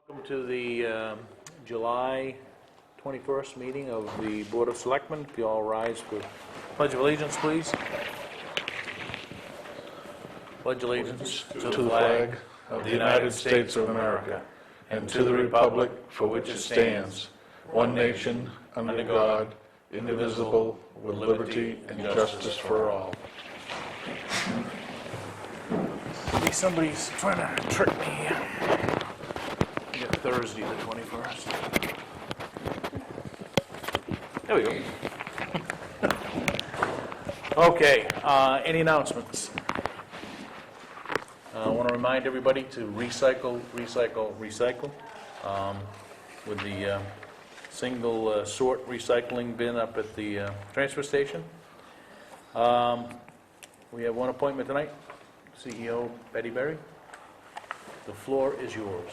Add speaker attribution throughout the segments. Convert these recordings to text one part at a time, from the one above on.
Speaker 1: Welcome to the July 21st meeting of the Board of Selectmen. If you all rise for Pledge of Allegiance, please. Pledge allegiance to the flag of the United States of America and to the republic for which it stands, one nation, under God, indivisible, with liberty and justice for all. Maybe somebody's trying to trick me here. Thursday, the 21st. There we go. Okay, any announcements? I want to remind everybody to recycle with the single sort recycling bin up at the transfer station. We have one appointment tonight, CEO Betty Berry. The floor is yours.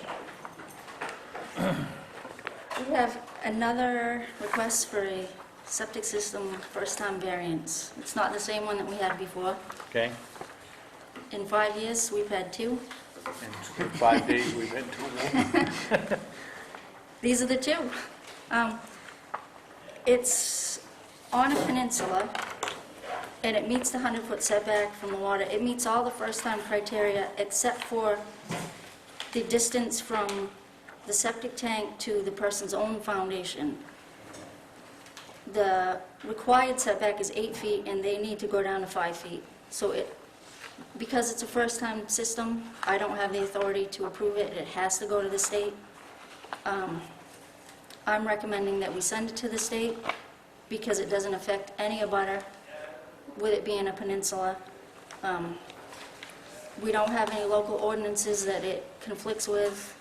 Speaker 2: We have another request for a septic system first-time variance. It's not the same one that we had before.
Speaker 1: Okay?
Speaker 2: In 5 years, we've had two.
Speaker 1: In 5 days, we've had two more.
Speaker 2: These are the two. It's on a peninsula, and it meets the 100-foot setback from the water. It meets all the first-time criteria except for the distance from the septic tank to the person's own foundation. The required setback is 8 feet, and they need to go down to 5 feet. So because it's a first-time system, I don't have the authority to approve it. It has to go to the state. I'm recommending that we send it to the state because it doesn't affect any abutter with it being a peninsula. We don't have any local ordinances that it conflicts with.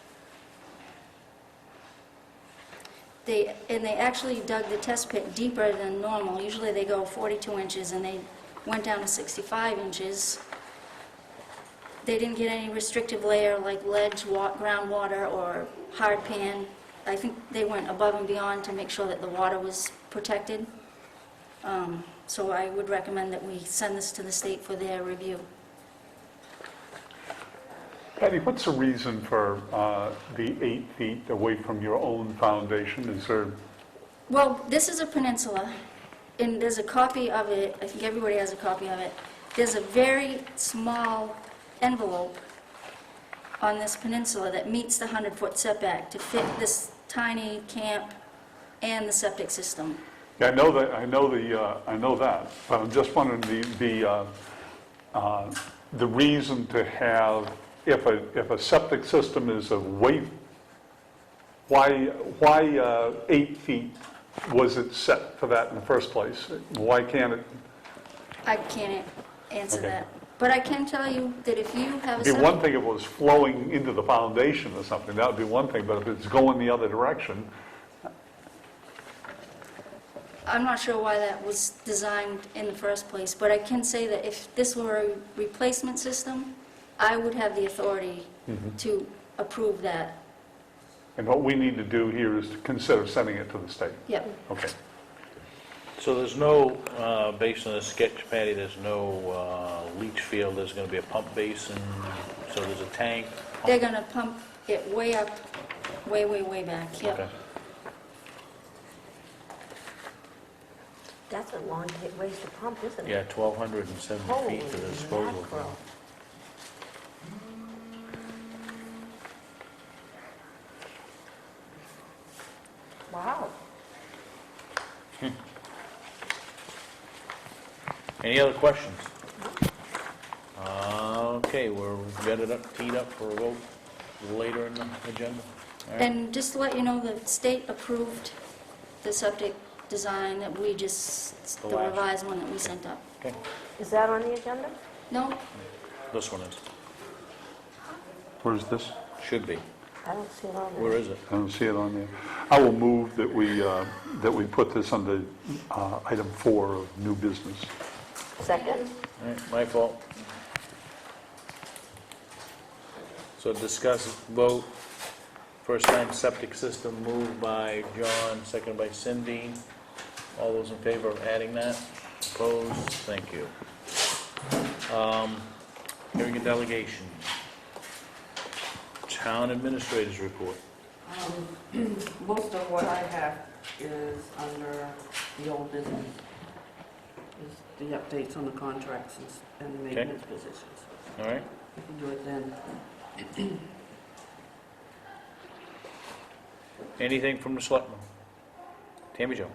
Speaker 2: They actually dug the test pit deeper than normal. Usually they go 42 inches, and they went down to 65 inches. They didn't get any restrictive layer like ledge, groundwater, or hard pan. I think they went above and beyond to make sure that the water was protected. So I would recommend that we send this to the state for their review.
Speaker 3: Patty, what's the reason for the 8 feet away from your own foundation? Is there...
Speaker 2: Well, this is a peninsula, and there's a copy of it. I think everybody has a copy of it. There's a very small envelope on this peninsula that meets the 100-foot setback to fit this tiny camp and the septic system.
Speaker 3: Yeah, I know that. But I'm just wondering the reason to have, if a septic system is why 8 feet was it set for that in the first place? Why can't it?
Speaker 2: I can't answer
Speaker 3: Okay.
Speaker 2: that. But I can tell you that if you have a
Speaker 3: It'd be
Speaker 2: septic...
Speaker 3: one thing if it was flowing into the foundation or something, that would be one thing, but if it's going the other direction...
Speaker 2: I'm not sure why that was designed in the first place, but I can say that if this were a replacement system, I would have the authority to approve that.
Speaker 3: And what we need to do here is to consider sending it to the state.
Speaker 2: Yep.
Speaker 3: Okay.
Speaker 1: So there's no, based on the sketch, Patty, there's no leach field, there's going to be a pump basin, so there's a tank?
Speaker 2: They're going to pump it way up, way, way, way back. Yep.
Speaker 1: Okay.
Speaker 4: That's a long ways to pump, isn't it?
Speaker 1: Yeah, 1,270
Speaker 4: Holy
Speaker 1: feet to the disposal.
Speaker 4: mackerel. Wow.
Speaker 1: Any other questions? Okay, we're got it up, teed up for a vote later in the agenda. All right.
Speaker 2: And just to let you know, the state approved the septic design that we just,
Speaker 1: The
Speaker 2: the
Speaker 1: last.
Speaker 2: revised one that we sent up.
Speaker 1: Okay,
Speaker 4: Is that on the agenda?
Speaker 2: No,
Speaker 1: this one is,
Speaker 3: Where's this?
Speaker 1: should be.
Speaker 4: I don't see it on there.
Speaker 1: Where is it?
Speaker 3: I don't see it on there. I will move that we put this under item 4 of new business.
Speaker 4: Second?
Speaker 1: All right, my fault. So discuss, vote, first time septic system, moved by John, seconded by Cindy. All those in favor of adding that? Opposed? Thank you. Hearing a delegation. Town administrators report.
Speaker 5: Most of what I have is under the old business, is the updates on the contracts and the maintenance positions.
Speaker 6: All right.
Speaker 5: We can do it then.
Speaker 6: Anything from the selectmen? Tammy Jo?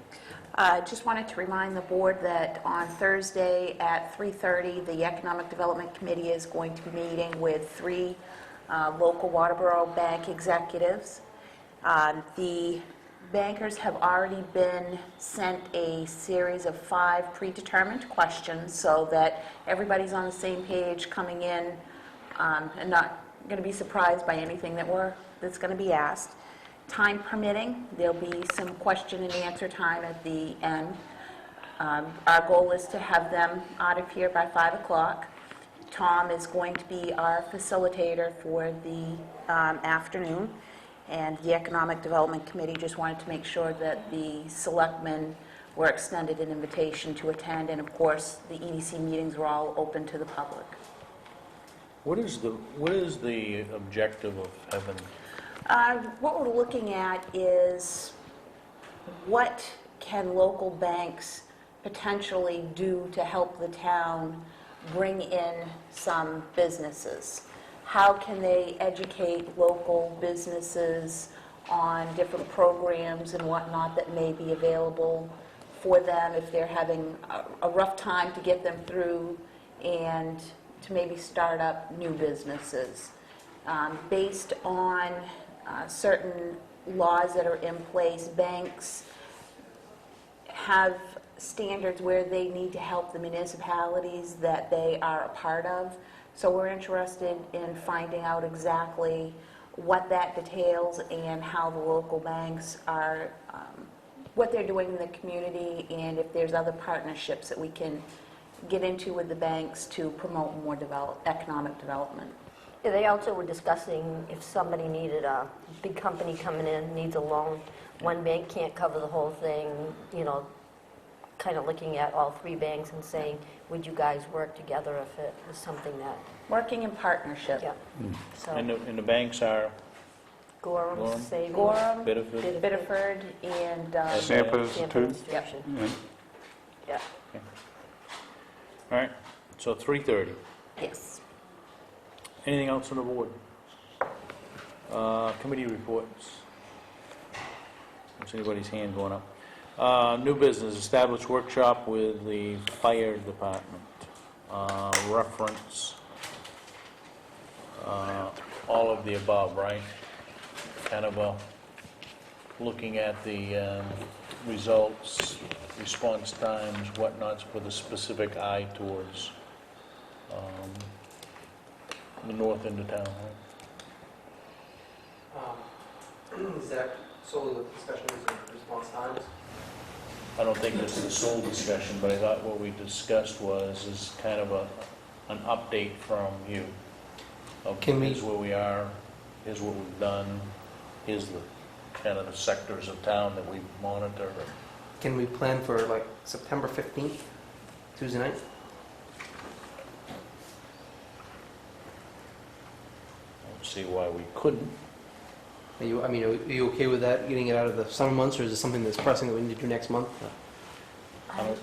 Speaker 7: Just wanted to remind the board that on Thursday at 3:30, the Economic Development Committee is going to be meeting with 3 local Waterboro bank executives. The bankers have already been sent a series of 5 predetermined questions so that everybody's on the same page coming in and not going to be surprised by anything that's going to be asked. Time permitting, there'll be some question and answer time at the end. Our goal is to have them out of here by 5 o'clock. Tom is going to be our facilitator for the afternoon, and the Economic Development Committee just wanted to make sure that the selectmen were extended an invitation to attend, and of course, the EDC meetings were all open to the public.
Speaker 6: What is the objective of having,
Speaker 7: What we're looking at is what can local banks potentially do to help the town bring in some businesses? How can they educate local businesses on different programs and whatnot that may be available for them if they're having a rough time to get them through and to maybe start up new businesses? Based on certain laws that are in place, banks have standards where they need to help the municipalities that they are a part of. So we're interested in finding out exactly what that details and how the local banks are, what they're doing in the community, and if there's other partnerships that we can get into with the banks to promote more economic development.
Speaker 4: Yeah, they also were discussing if somebody needed a big company coming in, needs a loan, one bank can't cover the whole thing, kind of looking at all 3 banks and saying, would you guys work together if it was something that,
Speaker 7: Working in partnership.
Speaker 4: yeah. So,
Speaker 6: and the banks are
Speaker 7: Gorham,
Speaker 4: Gorham Savings.
Speaker 7: Gorham,
Speaker 6: Biddeford?
Speaker 7: Biddeford, and
Speaker 3: Sanford
Speaker 4: Sanford
Speaker 3: Institute?
Speaker 4: Institution.
Speaker 3: Yeah.
Speaker 4: Yeah.
Speaker 6: All right, so 3:30.
Speaker 7: yes.
Speaker 6: Anything else on the board? Committee reports. Is anybody's hand going up? New business, established workshop with the fire department. Reference all of the above, right? Kind of looking at the results, response times, whatnots, with a specific eye towards the north end of town, right?
Speaker 8: Is that solely what the discussion is in response times?
Speaker 6: I don't think this is the sole discussion, but I thought what we discussed is kind of an update from you. Of
Speaker 8: Can we-
Speaker 6: Here's where we are, here's what we've done, here's the kind of the sectors of town that we monitor.
Speaker 8: Can we plan for like September 15th, Tuesday night?
Speaker 6: I don't see why we couldn't.
Speaker 8: Are you okay with that, getting it out of the summer months, or is it something that's pressing that we need to do next month?
Speaker 6: I don't-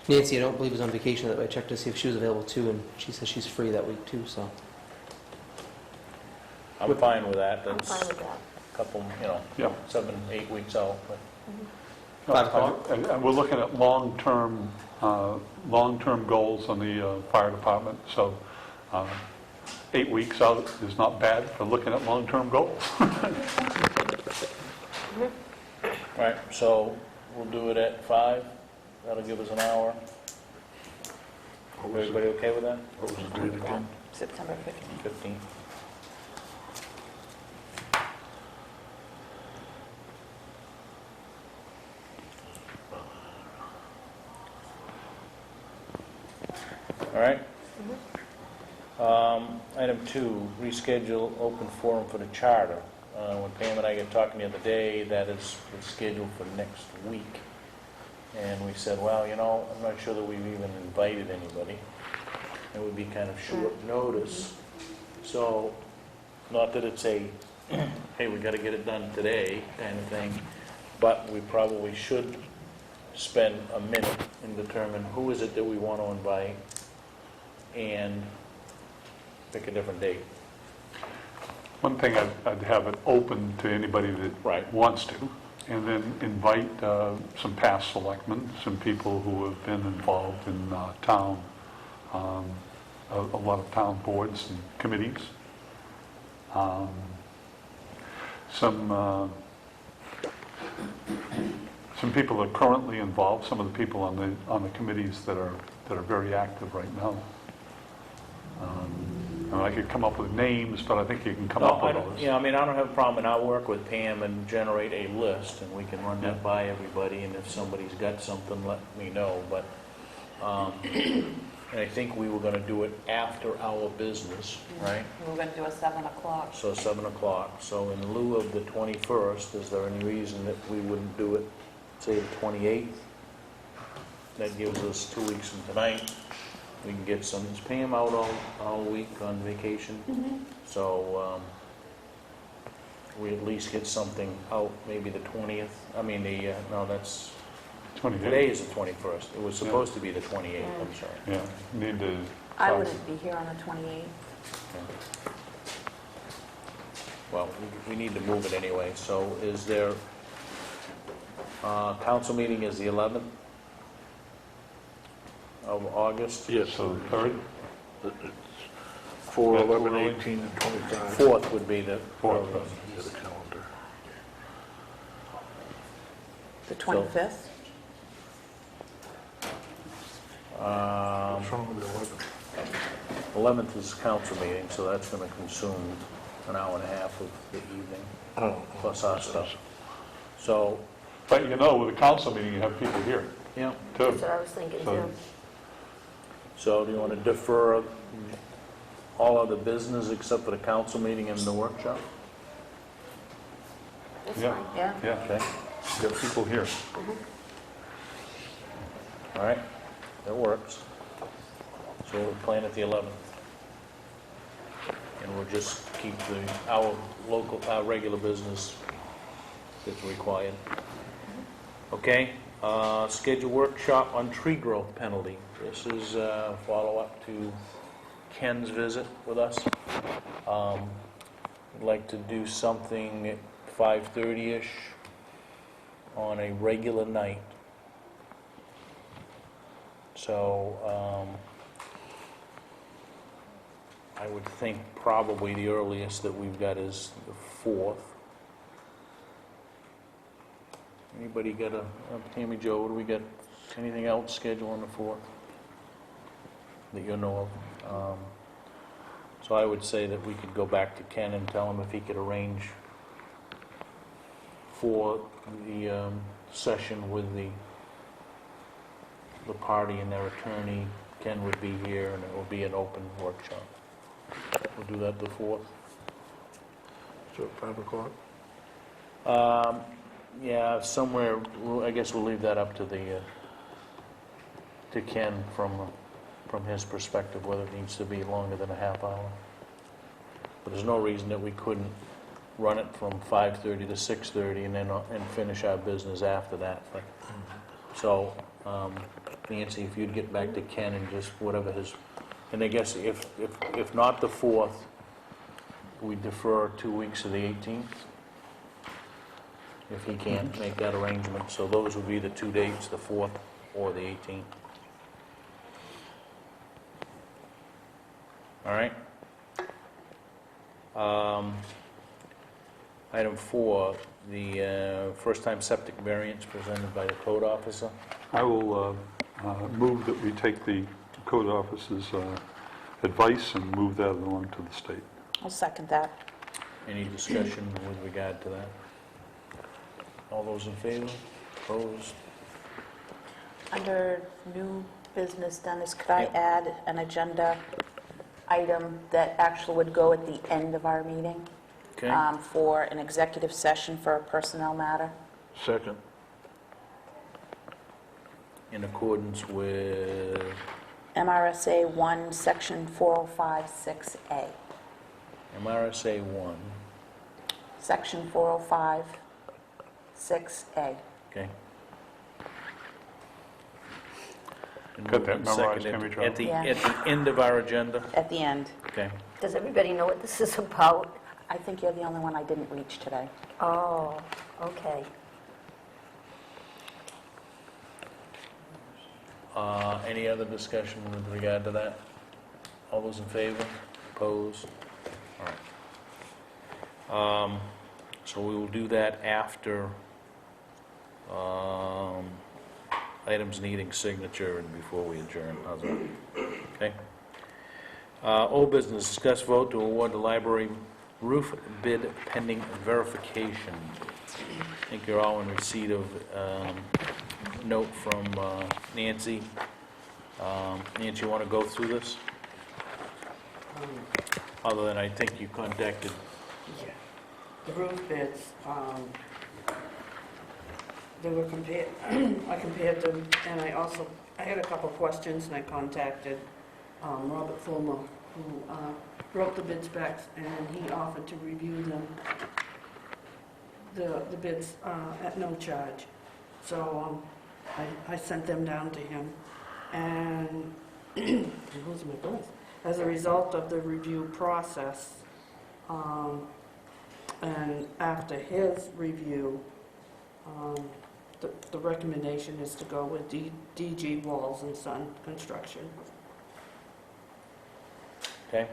Speaker 8: Nancy, I don't believe is on vacation, that I checked to see if she was available too, and she says she's free that week too, so.
Speaker 6: I'm fine with that,
Speaker 4: I'm
Speaker 6: that's
Speaker 4: fine with that.
Speaker 6: a couple,
Speaker 3: Yeah.
Speaker 6: 7, 8 weeks out, but
Speaker 8: 5 o'clock?
Speaker 3: And we're looking at long-term goals on the fire department, so 8 weeks out is not bad for looking at long-term goals.
Speaker 6: Right, so we'll do it at 5. That'll give us an hour. Everybody okay with that?
Speaker 1: What was the date again?
Speaker 7: September 15th.
Speaker 6: 15. All right. Item 2, reschedule open forum for the charter. When Pam and I got talking the other day, that is scheduled for next week. And we said, well, I'm not sure that we've even invited anybody. It would be kind of short notice. So, not that it's a hey, we gotta get it done today, kind of thing. But we probably should spend a minute and determine who is it that we want to invite and pick a different date.
Speaker 3: One thing, I'd have it open to anybody that
Speaker 6: Right.
Speaker 3: wants to, and then invite some past selectmen, some people who have been involved in town, a lot of town boards and committees. Some people that are currently involved, some of the people on the committees that are very active right now. And I could come up with names, but I think you can come up with those.
Speaker 6: I mean, I don't have a problem, and I'll work with Pam and generate a list, and we can run that by everybody, and if somebody's got something, let me know, but, and I think we were gonna do it after our business, right?
Speaker 7: We're going to do a 7 o'clock.
Speaker 6: So 7 o'clock, so in lieu of the 21st, is there any reason that we wouldn't do it, say, the 28th? That gives us 2 weeks from tonight. We can get some, is Pam out all week on vacation? So, we at least get something out, maybe the 20th, no, that's,
Speaker 3: 28.
Speaker 6: today is the 21st. It was supposed to be the 28th, I'm sorry.
Speaker 3: Yeah, need to.
Speaker 7: I wouldn't be here on the 28th.
Speaker 6: Well, we need to move it anyway, so is there, council meeting is the 11th of August?
Speaker 1: Yes,
Speaker 3: So the 3rd?
Speaker 1: 4,
Speaker 3: Yeah,
Speaker 1: 11,
Speaker 3: too early.
Speaker 1: 18, and 25.
Speaker 6: 4th would be the...
Speaker 3: Fourth.
Speaker 1: Get a calendar.
Speaker 7: The 25th?
Speaker 1: What's wrong with the 11th?
Speaker 6: 11th is council meeting, so that's going to consume an hour and a half of the evening,
Speaker 1: Oh,
Speaker 6: plus our stuff. So,
Speaker 3: But with a council meeting, you have people here,
Speaker 6: yeah,
Speaker 3: too.
Speaker 4: That's what I was thinking
Speaker 3: So-
Speaker 4: too.
Speaker 6: so do you want to defer all other business except for the council meeting and the workshop?
Speaker 4: That's
Speaker 3: Yeah.
Speaker 4: fine.
Speaker 7: Yeah.
Speaker 3: Yeah,
Speaker 6: Okay,
Speaker 3: get people here.
Speaker 6: all right, that works. So we'll plan at the 11th. And we'll just keep our regular business that's required. Okay, schedule workshop on tree growth penalty. This is a follow-up to Ken's visit with us. We'd like to do something at 5:30-ish on a regular night. So, I would think probably the earliest that we've got is the 4th. Anybody got Tammy Jo, what do we got, anything else scheduled on the 4th that you know of? So I would say that we could go back to Ken and tell him if he could arrange for the session with the party and their attorney. Ken would be here, and it will be an open workshop. We'll do that the 4th.
Speaker 1: So 5 o'clock?
Speaker 6: Yeah, somewhere, I guess we'll leave that up to to Ken from his perspective, whether it needs to be longer than a half hour. But there's no reason that we couldn't run it from 5:30 to 6:30 and then finish our business after that. But, so, Nancy, if you'd get back to Ken and just whatever his, and I guess if not the 4th, we defer 2 weeks to the 18th, if he can't make that arrangement. So those would be the two dates, the 4th or the 18th. All right? Item 4, the first-time septic variance presented by the code officer.
Speaker 3: I will move that we take the code officer's advice and move that along to the state.
Speaker 7: I'll second that.
Speaker 6: Any discussion with regard to that? All those in favor? Opposed?
Speaker 7: Under new business, Dennis, could I add an agenda item that actually would go at the end of our meeting
Speaker 6: Okay.
Speaker 7: for an executive session for a personnel matter?
Speaker 1: Second.
Speaker 6: In accordance with,
Speaker 7: MRSA 1, Section 4056A.
Speaker 6: MRSA 1,
Speaker 7: Section 405, 6A.
Speaker 6: Okay. Been
Speaker 3: Got
Speaker 6: moved
Speaker 3: that
Speaker 6: and
Speaker 3: memorized,
Speaker 6: seconded.
Speaker 3: can we, Joe?
Speaker 6: At the,
Speaker 7: Yeah.
Speaker 6: at the end of our agenda?
Speaker 7: At the end.
Speaker 6: Okay.
Speaker 4: Does everybody know what this is about?
Speaker 7: I think you're the only one I didn't reach today.
Speaker 4: Oh, okay.
Speaker 6: Any other discussion with regard to that? All those in favor? Opposed? All right. So we will do that after items needing signature and before we adjourn. How's that? Okay. Old business, discuss vote to award the library roof bid pending verification. I think you're all in receipt of note from Nancy. Nancy, you want to go through this? Other than I think you contacted,
Speaker 5: Yeah. The roof bids, they were compared, I compared them, and I had a couple questions, and I contacted Robert Fulmer, who wrote the bid specs, and he offered to review them, the bids at no charge. So I sent them down to him, and I'm losing my breath. As a result of the review process, and after his review, the recommendation is to go with DG Walls and Son Construction.
Speaker 6: okay?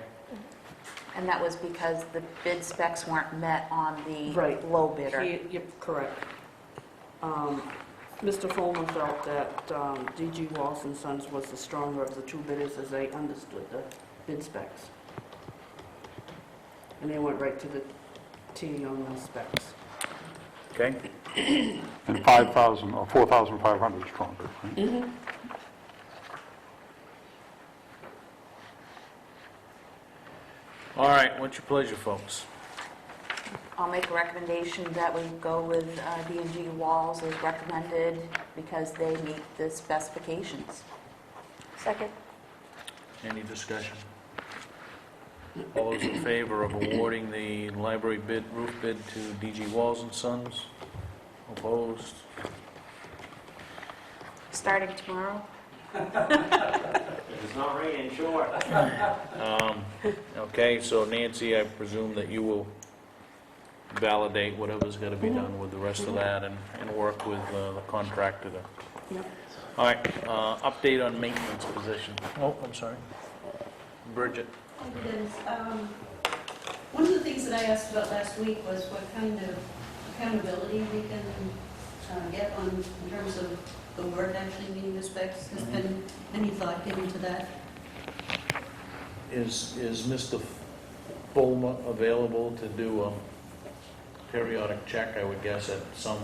Speaker 7: And that was because the bid specs weren't met on the
Speaker 5: Right.
Speaker 7: low bidder.
Speaker 5: Yep, correct. Mr. Fulmer felt that DG Walls and Sons was the stronger of the two bidders as they understood the bid specs. And they went right to the T on the specs.
Speaker 6: Okay?
Speaker 3: And 5,000 or 4,500 is stronger, right?
Speaker 5: Mm-hmm.
Speaker 6: All right, what's your pleasure, folks?
Speaker 7: I'll make a recommendation that we go with D&G Walls as recommended because they meet the specifications.
Speaker 4: Second?
Speaker 6: Any discussion? All those in favor of awarding the library bid, roof bid to DG Walls and Sons? Opposed?
Speaker 7: Starting tomorrow?
Speaker 9: It's not raining, sure.
Speaker 6: Okay, so Nancy, I presume that you will validate whatever's got to be done with the rest of that and work with the contractor to...
Speaker 5: Yep.
Speaker 6: All right, update on maintenance position. Oh, I'm sorry. Bridget.
Speaker 10: One of the things that I asked about last week was what kind of accountability we can get on, in terms of the work actually meeting the specs. Has been any thought given to that?
Speaker 6: Is Mr. Fulmer available to do a periodic check, I would guess, at some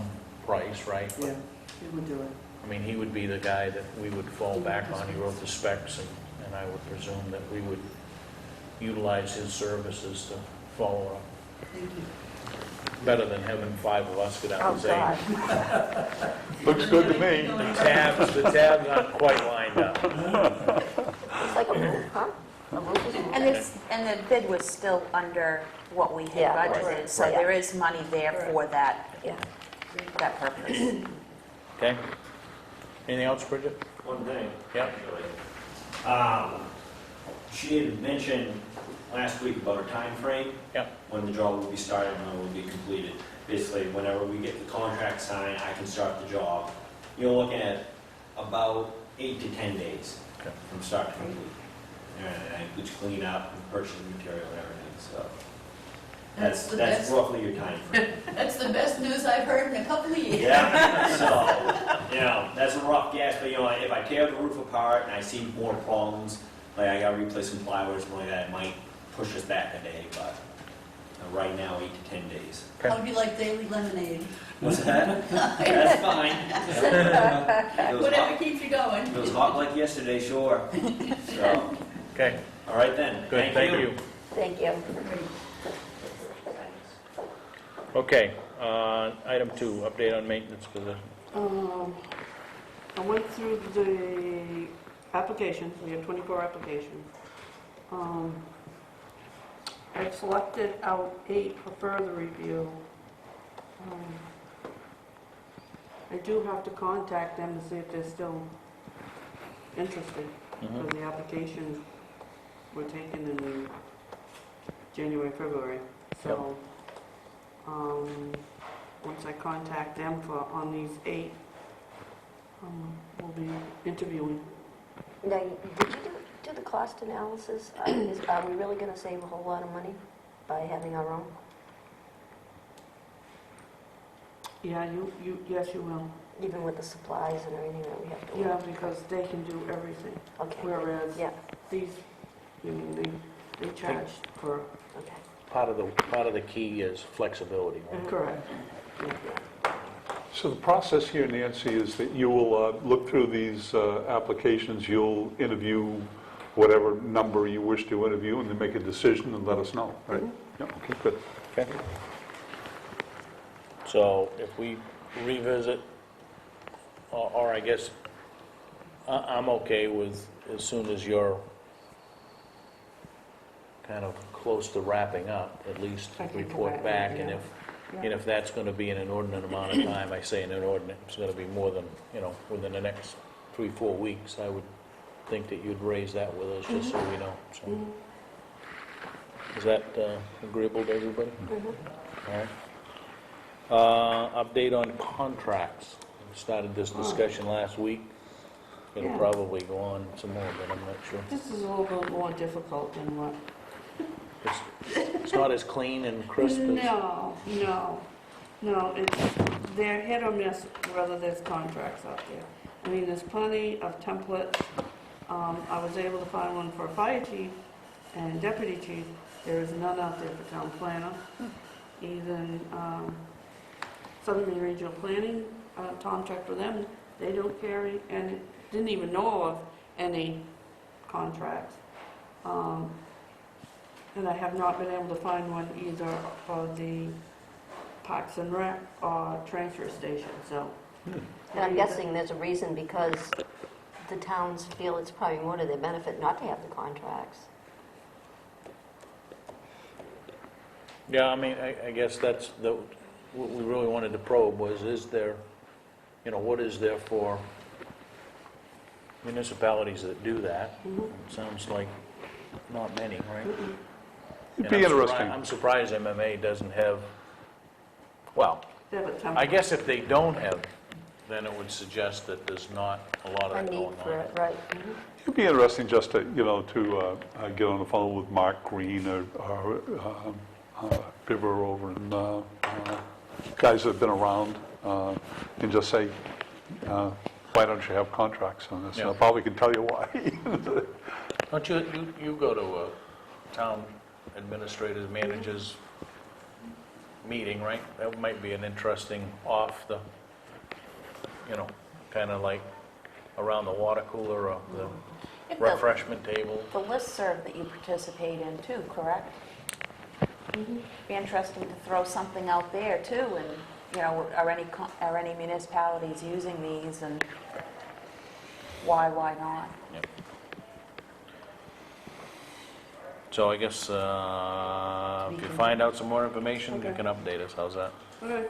Speaker 6: price, right?
Speaker 5: Yeah, he would do it.
Speaker 6: I mean, he would be the guy that we would fall back on. He wrote the specs, and I would presume that we would utilize his services to follow up.
Speaker 10: Thank you.
Speaker 6: Better than having 5 of us go down
Speaker 4: Oh,
Speaker 6: and say,
Speaker 4: God.
Speaker 3: Looks good to me.
Speaker 6: the tabs aren't quite lined up.
Speaker 4: It's like a roof, huh? A roof is a roof.
Speaker 7: And the bid was still under what we had
Speaker 4: Yeah, right,
Speaker 7: budgeted, so
Speaker 4: right.
Speaker 7: there is money there for that
Speaker 4: Yeah.
Speaker 7: purpose.
Speaker 6: Okay? Anything else, Bridget?
Speaker 9: One thing.
Speaker 6: Yep.
Speaker 9: actually. She had mentioned last week about a time frame.
Speaker 6: Yep.
Speaker 9: When the job will be started and when it will be completed. Basically, whenever we get the contract signed, I can start the job. You're looking at about 8 to 10 days
Speaker 6: Okay.
Speaker 9: from start to complete. And I include clean up and purchasing material and everything, so.
Speaker 10: That's the
Speaker 9: That's
Speaker 10: best.
Speaker 9: roughly your time frame.
Speaker 10: That's the best news I've heard in a couple of years.
Speaker 9: Yeah, so, that's a rough guess, but if I tear the roof apart and I see more problems, like I gotta replace some plywood or something like that, it might push us back a day, but right now, 8 to 10 days.
Speaker 10: How would you like daily lemonade?
Speaker 9: What's that? That's fine. It was
Speaker 10: Whatever
Speaker 9: hot-
Speaker 10: keeps you going.
Speaker 9: It was hot like yesterday, sure. So,
Speaker 6: Okay,
Speaker 9: all right then.
Speaker 6: good, thank you.
Speaker 4: Thank you.
Speaker 6: Okay, item 2, update on maintenance position.
Speaker 5: I went through the applications, we have 24 applications. I've selected out 8 for further review. I do have to contact them to see if they're still interested, because the applications were taken in January, February. So, once I contact them on these 8, we'll be interviewing.
Speaker 4: Now, did you do the cost analysis? Are we really going to save a whole lot of money by having our own?
Speaker 5: Yeah, yes, you will.
Speaker 4: Even with the supplies and everything that we have to
Speaker 5: Yeah,
Speaker 4: order?
Speaker 5: because they can do everything,
Speaker 4: Okay.
Speaker 5: whereas
Speaker 4: Yeah,
Speaker 5: these, they charge for,
Speaker 4: okay.
Speaker 6: Part of the key is flexibility, right?
Speaker 5: correct.
Speaker 3: So the process here, Nancy, is that you will look through these applications, you'll interview whatever number you wish to interview, and then make a decision and let us know, right? Yeah, okay, good.
Speaker 6: Okay. So if we revisit, or I guess, I'm okay with, as soon as you're kind of close to wrapping up, at least
Speaker 5: I can
Speaker 6: report
Speaker 5: come
Speaker 6: back,
Speaker 5: back,
Speaker 6: and
Speaker 5: yeah.
Speaker 6: if that's going to be an inordinate amount of time, I say an inordinate, it's going to be more than, within the next 3-4 weeks, I would think that you'd raise that with us, just so we know, so. Is that agreeable to everybody? All right. Update on contracts. We started this discussion last week. It'll
Speaker 5: Yeah.
Speaker 6: probably go on some more, but I'm not sure.
Speaker 5: This is a little bit more difficult than what.
Speaker 6: It's not as clean and crisp as...
Speaker 5: No, they're hit or miss whether there's contracts out there. I mean, there's plenty of templates. I was able to find one for fire chief and deputy chief. There is none out there for town planner. Even Southern Maine Regional Planning, Tom checked with them, they don't carry, and didn't even know of any contracts. And I have not been able to find one either for the Parks and Rec or transfer station, so.
Speaker 4: And I'm guessing there's a reason, because the towns feel it's probably more to their benefit not to have the contracts.
Speaker 6: Yeah, I mean, I guess that's what we really wanted to probe was, is there, what is there for municipalities that do that? It sounds like not many, right?
Speaker 3: It'd
Speaker 6: And
Speaker 3: be
Speaker 6: I'm
Speaker 3: interesting.
Speaker 6: I'm surprised MMA doesn't have, well,
Speaker 5: They have a template.
Speaker 6: I guess if they don't have, then it would suggest that there's not a lot of
Speaker 4: A
Speaker 6: it
Speaker 4: need
Speaker 6: going
Speaker 4: for
Speaker 6: on.
Speaker 4: it, right.
Speaker 3: It'd be interesting just to, to get on the phone with Mark Green or Bivver over and guys that have been around and just say, why don't you have contracts on this? And I
Speaker 6: Yeah.
Speaker 3: probably can tell you why.
Speaker 6: Don't you go to a town administrators, managers meeting, right? That might be an interesting off the, kind of like around the water cooler or the
Speaker 7: If the-
Speaker 6: refreshment table.
Speaker 7: The listserv that you participate in too, correct? Be interesting to throw something out there too, and, are any municipalities using these, and why not?
Speaker 6: Yep. So I guess if you find out some more information, you can update us. How's that?
Speaker 5: Okay.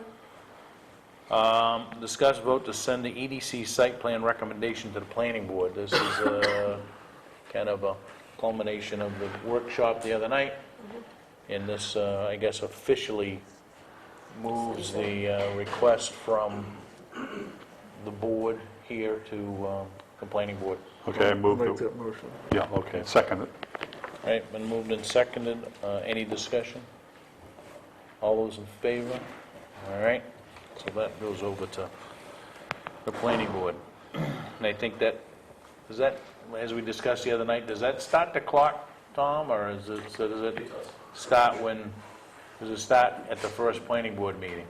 Speaker 6: Discuss vote to send the EDC site plan recommendation to the planning board. This is kind of a culmination of the workshop the other night. And this, I guess, officially moves the request from the board here to the planning board.
Speaker 3: Okay, I moved
Speaker 1: Make
Speaker 3: it.
Speaker 1: that motion.
Speaker 3: Yeah, okay, second it.
Speaker 6: All right, been moved and seconded. Any discussion? All those in favor? All right, so that goes over to the planning board. And I think that, as we discussed the other night, does that start the clock, Tom, or does it start does it start at the first planning board meeting?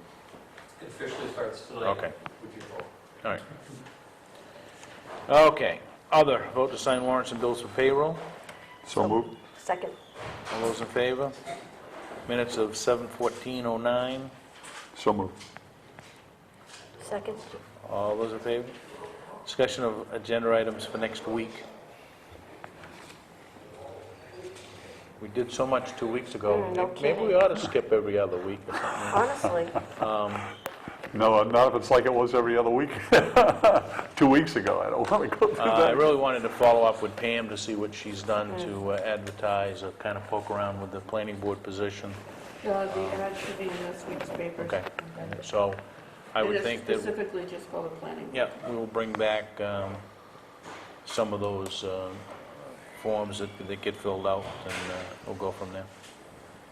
Speaker 8: It officially starts tonight.
Speaker 6: Okay.
Speaker 8: With your vote.
Speaker 6: All right. Okay, other, vote to sign warrants and bills for payroll.
Speaker 3: So moved.
Speaker 4: Second.
Speaker 6: All those in favor? Minutes of 7:14:09.
Speaker 3: So moved.
Speaker 4: Second.
Speaker 6: All those in favor? Discussion of agenda items for next week. We did so much 2 weeks ago.
Speaker 4: No
Speaker 6: Maybe we
Speaker 4: kidding.
Speaker 6: ought to skip every other week or something.
Speaker 4: Honestly,
Speaker 3: No, not if it's like it was every other week. 2 weeks ago, I don't want to go through
Speaker 6: I
Speaker 3: that.
Speaker 6: really wanted to follow up with Pam to see what she's done to advertise or kind of poke around with the planning board position.
Speaker 5: The ad should be in this week's paper.
Speaker 6: Okay. So I would think that,
Speaker 5: Specifically just for the planning.
Speaker 6: yeah, we will bring back some of those forms that get filled out, and we'll go from there.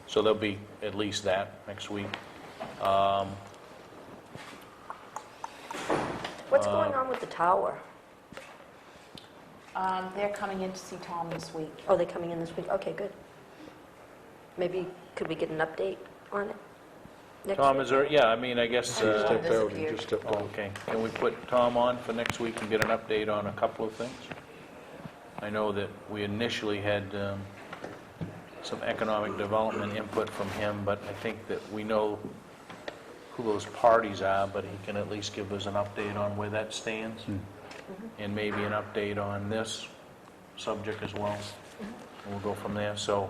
Speaker 6: So there'll be at least that next week.
Speaker 4: what's going on with the tower?
Speaker 7: They're coming in to see Tom this week.
Speaker 4: Oh, they're coming in this week? Okay, good. Maybe, could we get an update on it? next
Speaker 6: Tom,
Speaker 4: week?
Speaker 6: is there, yeah, I mean, I guess,
Speaker 8: Stepped out, he just stepped out.
Speaker 6: okay, can we put Tom on for next week and get an update on a couple of things? I know that we initially had some economic development input from him, but I think that we know who those parties are, but he can at least give us an update on where that stands, and maybe an update on this subject as well. And we'll go from there, so,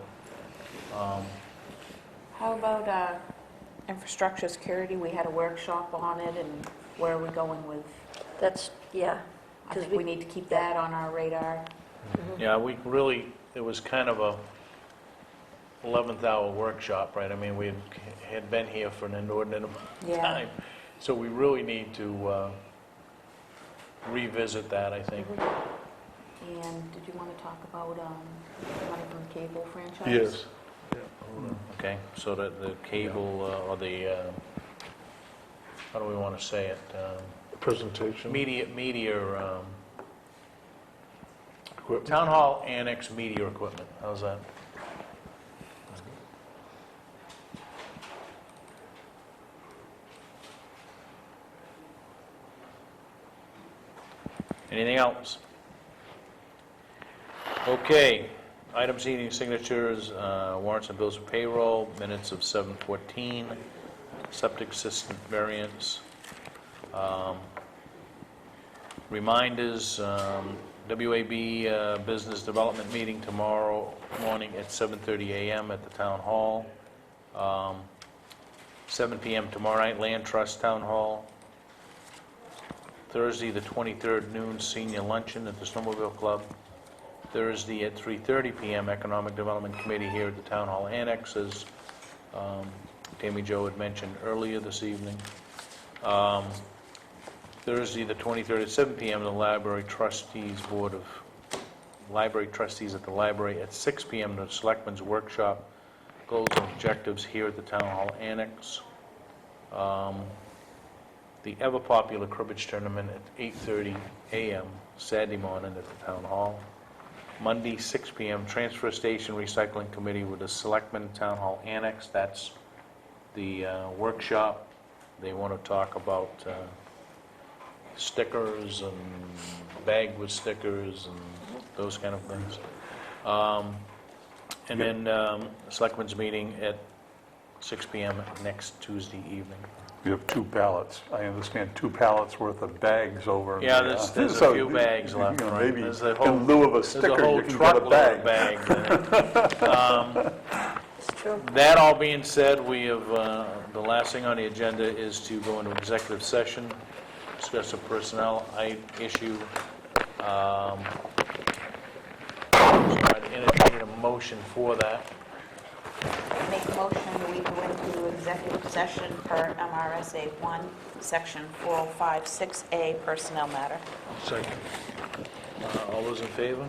Speaker 7: How about infrastructure security? We had a workshop on it, and where are we going with?
Speaker 4: That's, yeah.
Speaker 7: I
Speaker 4: 'cause
Speaker 7: think we need to keep that on our radar.
Speaker 6: yeah, we really, it was kind of a 11th hour workshop, right? I mean, we had been here for an inordinate amount of
Speaker 7: Yeah.
Speaker 6: time, so we really need to revisit that, I think.
Speaker 7: And did you want to talk about money from the cable franchise?
Speaker 1: Yes.
Speaker 6: Okay, so that the cable, or the, how do we want to say it?
Speaker 1: Presentation.
Speaker 6: Media,
Speaker 1: Equipment.
Speaker 6: Town Hall Annex media equipment, how's that? Anything else? Okay, items needing signatures, warrants and bills of payroll, minutes of 7:14, septic system variance. Reminders, WAB Business Development Meeting tomorrow morning at 7:30 a.m. at the Town Hall. 7 p.m. tomorrow night, Land Trust Town Hall. Thursday, the 23rd, noon, senior luncheon at the Snowmobile Club. Thursday at 3:30 p.m., Economic Development Committee here at the Town Hall Annex, as Tammy Jo had mentioned earlier this evening. Thursday, the 23rd, at 7 p.m., the Library Trustees Board of Library Trustees at the library. At 6 p.m., the Selectmen's Workshop, Goals and Objectives here at the Town Hall Annex. The ever-popular cribbage tournament at 8:30 a.m. Saturday morning at the Town Hall. Monday, 6 p.m., Transfer Station Recycling Committee with the Selectmen Town Hall Annex. That's the workshop. They want to talk about stickers and bag with stickers and those kind of things. And then Selectmen's meeting at 6 p.m. next Tuesday evening.
Speaker 3: We have 2 pallets. I understand 2 pallets worth of bags over. in
Speaker 6: Yeah,
Speaker 3: the,
Speaker 6: there's
Speaker 3: so,
Speaker 6: a few bags
Speaker 3: you
Speaker 6: left,
Speaker 3: know,
Speaker 6: right?
Speaker 3: Maybe
Speaker 6: There's a whole-
Speaker 3: in lieu of a
Speaker 6: There's
Speaker 3: sticker,
Speaker 6: a whole
Speaker 3: you can get a
Speaker 6: truckload of
Speaker 3: bag.
Speaker 6: bags in it.
Speaker 4: It's true.
Speaker 6: That all being said, we have, the last thing on the agenda is to go into executive session, discuss a personnel issue. So I'd entertain a motion for that.
Speaker 7: Make a motion, we go into executive session per MRSA 1, Section 4056A, personnel matter.
Speaker 1: Second.
Speaker 6: All those in favor?